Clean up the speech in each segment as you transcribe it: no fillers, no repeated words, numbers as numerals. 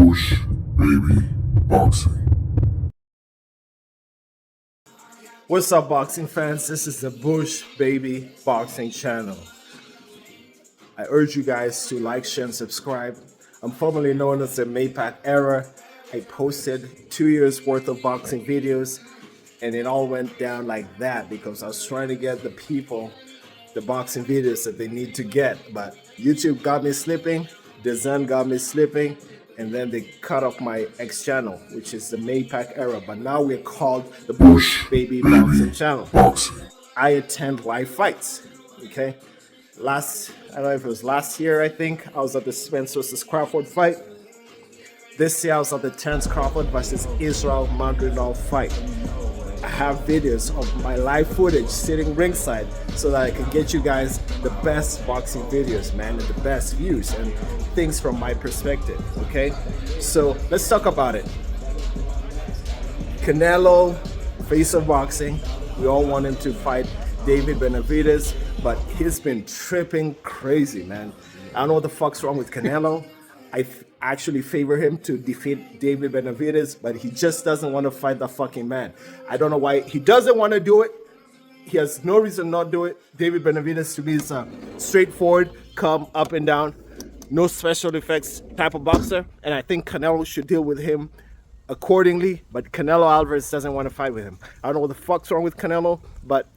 Bush Baby Boxing. What's up, boxing fans? This is the Bush Baby Boxing channel. I urge you guys to like, share, and subscribe. I'm formerly known as the Maypac Era. I posted 2 years worth of boxing videos, and it all went down like that because I was trying to get the people the boxing videos that they need to get. But YouTube got me slipping, the Zen got me slipping, and then they cut off my X channel, which is the Maypac Era. But now we're called the Bush Baby Boxing channel. I attend live fights, okay? I don't know if it was last year, I think, I was at the Spence versus Crawford fight. This year I was at the Terence Crawford versus Israel Madrigal fight. I have videos of my live footage sitting ringside so that I can get you guys the best boxing videos, man, and the best views and things from my perspective, okay? So let's talk about it. Canelo, face of boxing. We all want him to fight David Benavidez, but he's been tripping crazy, man. I don't know what the fuck's wrong with Canelo. I actually favor him to defeat David Benavidez, but he just doesn't want to fight the fucking man. I don't know why he doesn't want to do it. He has no reason not to do it. David Benavidez to me is a straightforward, come up and down, no special effects type of boxer, and I think Canelo should deal with him accordingly, but Canelo Alvarez doesn't want to fight with him. I don't know what the fuck's wrong with Canelo, but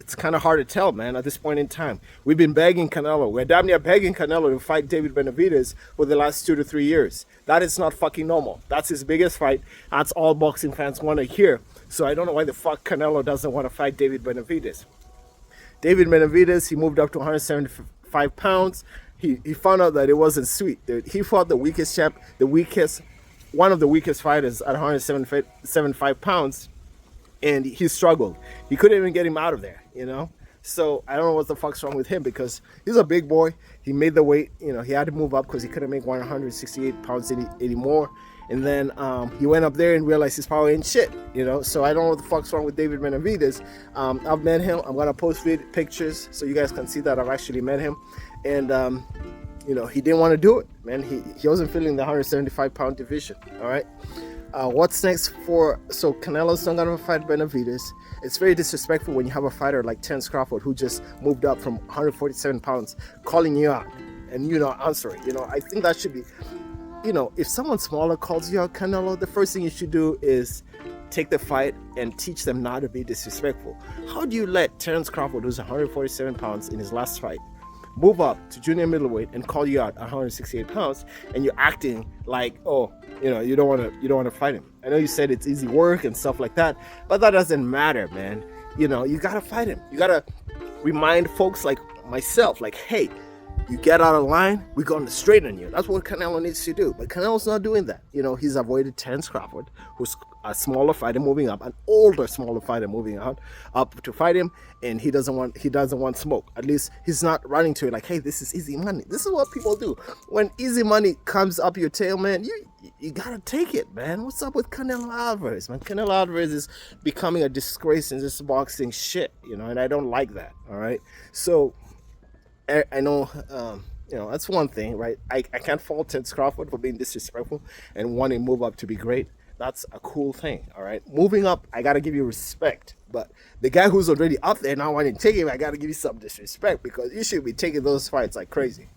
it's kind of hard to tell, man, at this point in time. We've been begging Canelo. We're damn near begging Canelo to fight David Benavidez for the last 2 to 3 years. That is not fucking normal. That's his biggest fight. That's all boxing fans want to hear. So I don't know why the fuck Canelo doesn't want to fight David Benavidez. David Benavidez, he moved up to 175 pounds. He found out that it wasn't sweet. Dude. He fought the weakest champ, one of the weakest fighters at 175 pounds. And he struggled. He couldn't even get him out of there, you know? So I don't know what the fuck's wrong with him because he's a big boy. He made the weight, you know, he had to move up because he couldn't make 168 pounds anymore. And then he went up there and realized his power ain't shit, you know? So I don't know what the fuck's wrong with David Benavidez. I've met him. I'm gonna post pictures so you guys can see that I've actually met him. And, you know, he didn't want to do it, man. He wasn't feeling the 175 pound division, all right? What's next so Canelo's not gonna fight Benavidez. It's very disrespectful when you have a fighter like Terence Crawford who just moved up from 147 pounds calling you out and you not answering. You know, I think that should be, you know, if someone smaller calls you out, Canelo, the first thing you should do is take the fight and teach them not to be disrespectful. How do you let Terence Crawford, who's 147 pounds in his last fight, move up to junior middleweight and call you out at 168 pounds and you're acting like, oh, you know, you don't want to fight him. I know you said it's easy work and stuff like that, but that doesn't matter, man. You know, you gotta fight him. You gotta remind folks like myself, like, hey, you get out of line, we're going to straighten you. That's what Canelo needs to do. But Canelo's not doing that. You know, he's avoided Terence Crawford, who's a smaller fighter moving up, an older, smaller fighter moving up to fight him, and he doesn't want smoke. At least he's not running to it like, hey, this is easy money. This is what people do. When easy money comes up your tail, man, you gotta take it, man. What's up with Canelo Alvarez, man? Canelo Alvarez is becoming a disgrace in this boxing shit, you know, and I don't like that, all right? So I know, you know, that's one thing, right? I can't fault Terence Crawford for being disrespectful and wanting to move up to be great. That's a cool thing, all right? Moving up, I got to give you respect. But the guy who's already up there now wanting to take him, I got to give you some disrespect because you should be taking those fights like crazy.